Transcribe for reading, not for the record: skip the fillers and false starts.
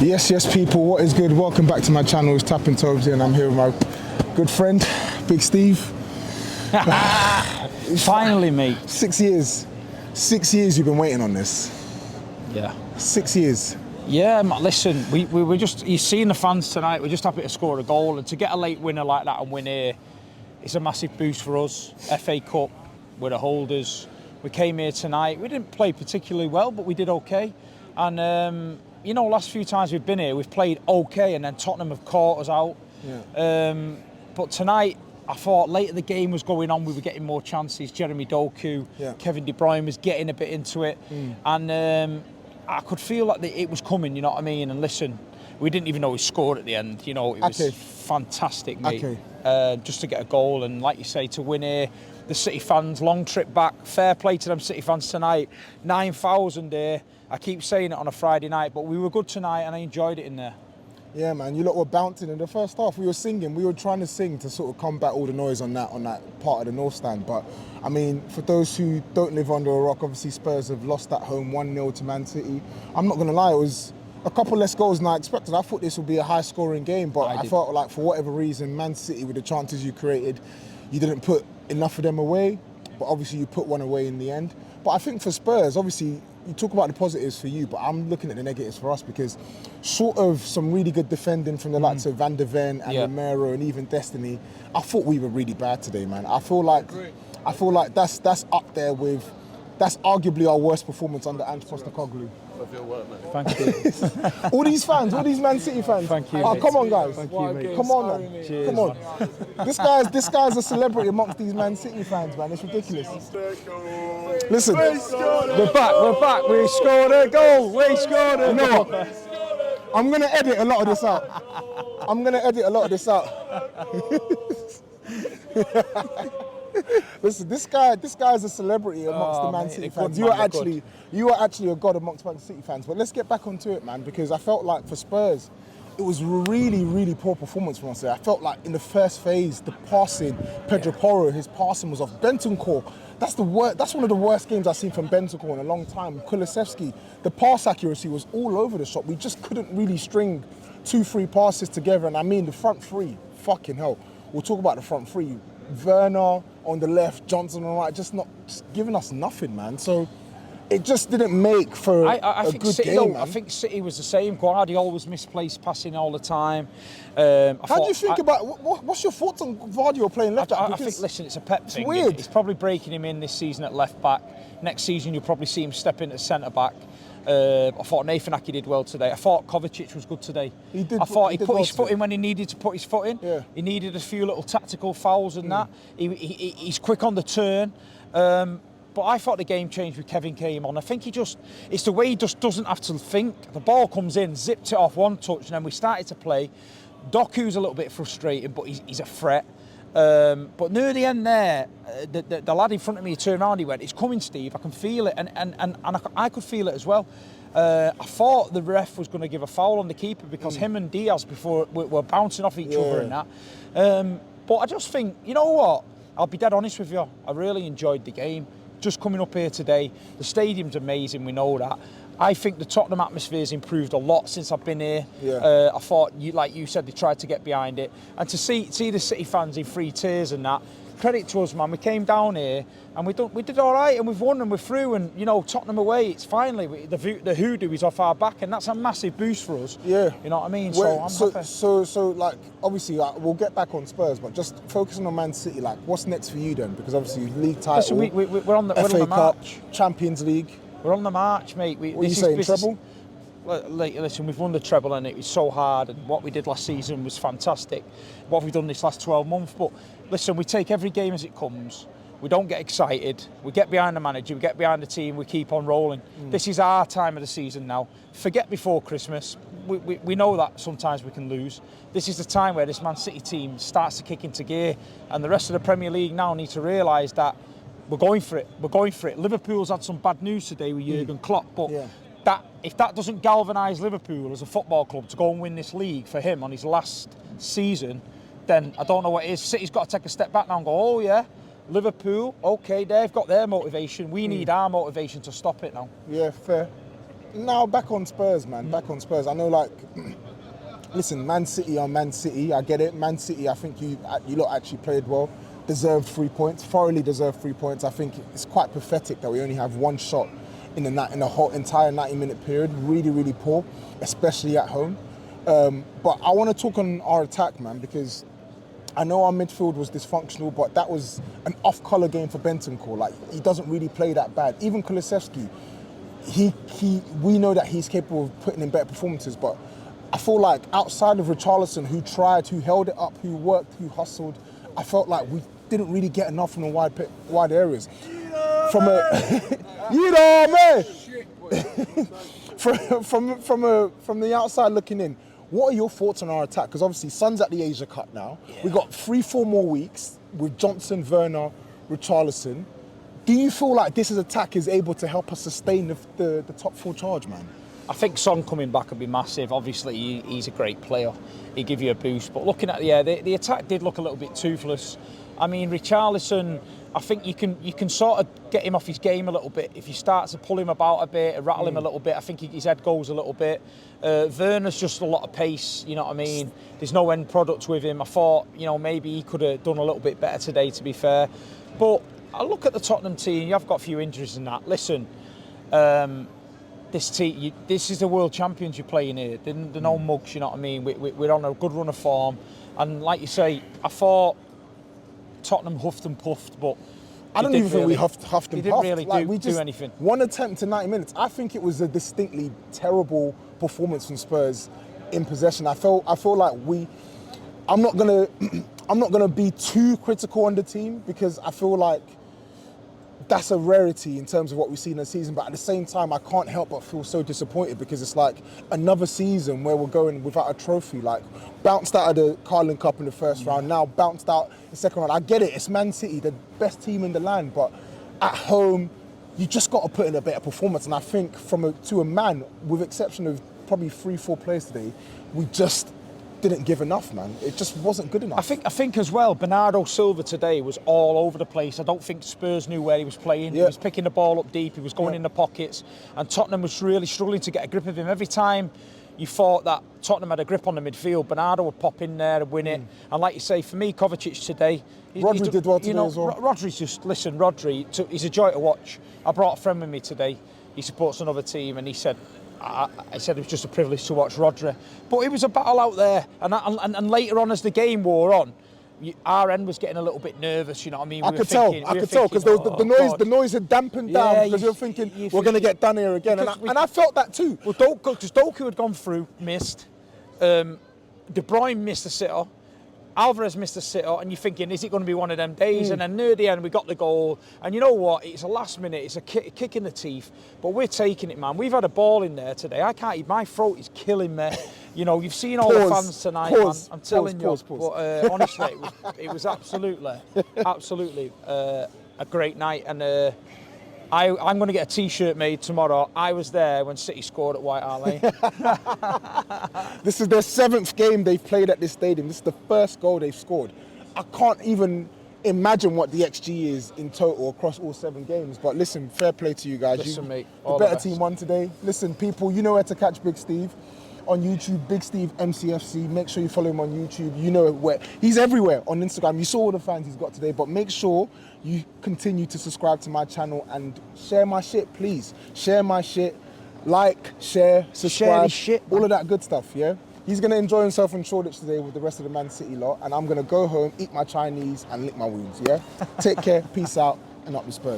Yes, people, what is good? Welcome back to my channel. It's Tapping Tobs and I'm here with my good friend, Big Steve. Finally, mate. 6 years. 6 years you've been waiting on this. Yeah. 6 years. Yeah, listen, we were just, you've seen the fans tonight, we're just happy to score a goal, and to get a late winner like that and win here, it's a massive boost for us. FA Cup, we're the holders. We came here tonight, we didn't play particularly well, but we did okay. And, you know, last few times we've been here, we've played okay, and then Tottenham have caught us out. Yeah. But tonight, I thought later the game was going on, we were getting more chances. Jeremy Doku, yeah. Kevin De Bruyne was getting a bit into it. And I could feel like it was coming, you know what I mean? And listen, we didn't even know we scored at the end. You know, it was fantastic, mate. Just to get a goal and, like you say, to win here. The City fans, long trip back. Fair play to them City fans tonight. 9,000 here. I keep saying it on a Friday night, but we were good tonight and I enjoyed it in there. Yeah, man, you lot were bouncing in the first half. We were singing. We were trying to sing to sort of combat all the noise on that part of the North Stand. But I mean, for those who don't live under a rock, obviously Spurs have lost at home 1-0 to Man City. I'm not gonna lie, it was a couple less goals than I expected. I thought this would be a high-scoring game, but I felt like for whatever reason, Man City, with the chances you created, you didn't put enough of them away. But obviously, you put one away in the end. But I think for Spurs, obviously, you talk about the positives for you, but I'm looking at the negatives for us because sort of some really good defending from the likes of Van der Ven and Romero and even Destiny. I thought we were really bad today, man. I feel like that's up there with, that's arguably our worst performance under Ange Postecoglou. Of your work, mate. Thank you. All these fans, all these Man City fans. Thank you. Oh, come on, guys. Thank you, mate. Come on, man. Cheers, come on. This guy's a celebrity amongst these Man City fans, man. It's ridiculous. Listen, we're back. We scored a goal. We scored a goal. You know what? I'm gonna edit a lot of this out. Listen, this guy's a celebrity amongst the Man City fans. You are actually a god amongst Man City fans. But let's get back onto it, man, because I felt like for Spurs, it was really, really poor performance from us there. I felt like in the first phase, the passing, Pedro Porro, his passing was off. Bentancur, that's one of the worst games I've seen from Bentancur in a long time. Kulusevski, the pass accuracy was all over the shop. We just couldn't really string 2-3 passes together. And I mean, the front three, fucking hell. We'll talk about the front three. Werner on the left, Johnson on the right, just giving us nothing, man. So it just didn't make for a good City, game, man. I think City was the same. Guardiola was misplaced passing all the time. How do you think about, what's your thoughts on Guardiola playing left back? I think, listen, it's a Pep thing. It's weird. He's probably breaking him in this season at left back. Next season, you'll probably see him step into centre back. I thought Nathan Ake did well today. I thought Kovacic was good today. He did. I thought he put his foot today. in when he needed to put his foot in. Yeah. He needed a few little tactical fouls and that. He's quick on the turn. But I thought the game changed with Kevin came on. I think it's the way he just doesn't have to think. The ball comes in, zipped it off one touch, and then we started to play. Doku's a little bit frustrating, but he's a threat. But near the end there, the lad in front of me turned around, he went, "It's coming, Steve, I can feel it." And I could feel it as well. I thought the ref was going to give a foul on the keeper because him and Diaz before were bouncing off each other and that. But I just think, you know what? I'll be dead honest with you. I really enjoyed the game. Just coming up here today, the stadium's amazing, we know that. I think the Tottenham atmosphere's improved a lot since I've been here. Yeah. I thought, like you said, they tried to get behind it. And to see the City fans in 3 tiers and that, credit to us, man. We came down here and we did all right and we've won and we're through. And, you know, Tottenham away, it's finally, the hoodoo is off our back and that's a massive boost for us. Yeah. You know what I mean? Well, so I'm happy. So, like, obviously, we'll get back on Spurs, but just focusing on Man City, like, what's next for you then? Because obviously, league title, Listen, we're on the FA Cup, march. Champions League. We're on the march, mate. What are you saying, treble? Listen, we've won the treble and it was so hard and what we did last season was fantastic. What we've done this last 12 months. But listen, we take every game as it comes. We don't get excited. We get behind the manager, we get behind the team, we keep on rolling. This is our time of the season now. Forget before Christmas. We know that sometimes we can lose. This is the time where this Man City team starts to kick into gear and the rest of the Premier League now need to realise that we're going for it. We're going for it. Liverpool's had some bad news today with Jurgen Klopp, but if that doesn't galvanise Liverpool as a football club to go and win this league for him on his last season, then I don't know what it is. City's got to take a step back now and go, oh yeah, Liverpool, okay, they've got their motivation. We need our motivation to stop it now. Yeah, fair. Now back on Spurs, man. Back on Spurs. I know, like, listen, Man City are Man City. I get it. Man City, I think you lot actually played well. Deserved 3 points. Thoroughly deserved 3 points. I think it's quite pathetic that we only have one shot in the whole entire 90-minute period. Really, really poor, especially at home. But I want to talk on our attack, man, because I know our midfield was dysfunctional, but that was an off-colour game for Bentancur. Like, he doesn't really play that bad. Even Kulusevski, we know that he's capable of putting in better performances, but I feel like outside of Richarlison, who tried, who held it up, who worked, who hustled, I felt like we didn't really get enough from the wide areas. From a, you know, man. From the outside looking in, what are your thoughts on our attack? Because obviously, Son's at the Asia Cup now. Yeah. We've got 3-4 more weeks with Johnson, Werner, Richarlison. Do you feel like this attack is able to help us sustain the top 4 charge, man? I think Son coming back would be massive. Obviously, he's a great player. He'd give you a boost. But looking at the attack did look a little bit toothless. I mean, Richarlison, I think you can sort of get him off his game a little bit. If you start to pull him about a bit, rattle him a little bit, I think his head goes a little bit. Werner's just a lot of pace, you know what I mean? There's no end product with him. I thought, you know, maybe he could have done a little bit better today, to be fair. But I look at the Tottenham team, you have got a few injuries in that. Listen, this team, this is the world champions you're playing here. They're no mugs, you know what I mean? We're on a good run of form. And like you say, I thought Tottenham huffed and puffed, but I don't even think we huffed and puffed. They didn't really do anything. One attempt to 90 minutes. I think it was a distinctly terrible performance from Spurs in possession. I feel like I'm not gonna be too critical on the team, because I feel like that's a rarity in terms of what we've seen in the season. But at the same time, I can't help but feel so disappointed, because it's like another season where we're going without a trophy. Like, bounced out of the Carling Cup in the first round, now bounced out in the second round. I get it, it's Man City, the best team in the land, but at home, you just got to put in a better performance. And I think to a man, with exception of probably 3-4 players today, we just didn't give enough, man. It just wasn't good enough. I think as well, Bernardo Silva today was all over the place. I don't think Spurs knew where he was playing. Yeah. He was picking the ball up deep, he was going in the pockets, and Tottenham was really struggling to get a grip of him. Every time you thought that Tottenham had a grip on the midfield, Bernardo would pop in there and win it. And like you say, for me, Kovacic today, Rodri did well today as well. Rodri's Rodri, he's a joy to watch. I brought a friend with me today. He supports another team, and he said, I said it was just a privilege to watch Rodri. But it was a battle out there. And later on, as the game wore on, our end was getting a little bit nervous, you know what I mean? I could tell, because the noise had dampened down, because you're thinking, we're going to get done here again. And I felt that too. Well, because Doku had gone through, missed. De Bruyne missed a sitter. Alvarez missed a sitter, and you're thinking, is it going to be one of them days? And then near the end, we got the goal. And you know what? It's a last minute. It's a kick in the teeth. But we're taking it, man. We've had a ball in there today. I can't eat. My throat is killing me. You know, you've seen all the fans tonight, man. I'm telling you. But honestly, it was absolutely a great night. And I'm going to get a T-shirt made tomorrow. I was there when City scored at White Hart Lane. This is their 7th game they've played at this stadium. This is the first goal they've scored. I can't even imagine what the XG is in total across all 7 games. But listen, fair play to you guys. Listen, mate, the better team won today. Listen, people, you know where to catch Big Steve. On YouTube, Big Steve MCFC. Make sure you follow him on YouTube. You know where he's everywhere on Instagram. You saw all the fans he's got today, but make sure you continue to subscribe to my channel and share my shit, please. Share my shit, like, share, subscribe, shit, all of that good stuff. Yeah. He's gonna enjoy himself in Shoreditch today with the rest of the Man City lot, and I'm gonna go home, eat my Chinese, and lick my wounds. Yeah. Take care, peace out, and up the Spurs.